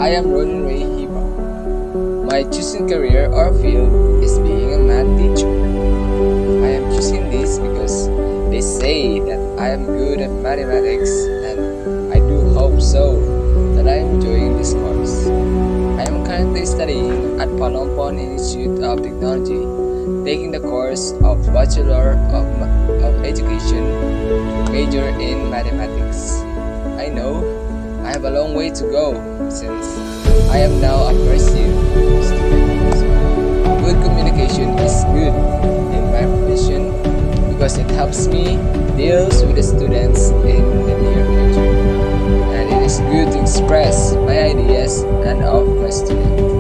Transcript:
I am Ronin Ray Hiba. My chosen career or field is being a math teacher. I am choosing this because they say that I am good at mathematics and I do hope so that I am enjoying this course. I am currently studying at Panompon Institute of Technology, taking the course of Bachelor of Education to major in mathematics. I know I have a long way to go since I am now a first year student. So good communication is good in my profession because it helps me deals with the students in the near future. And it is good to express my ideas and of my students.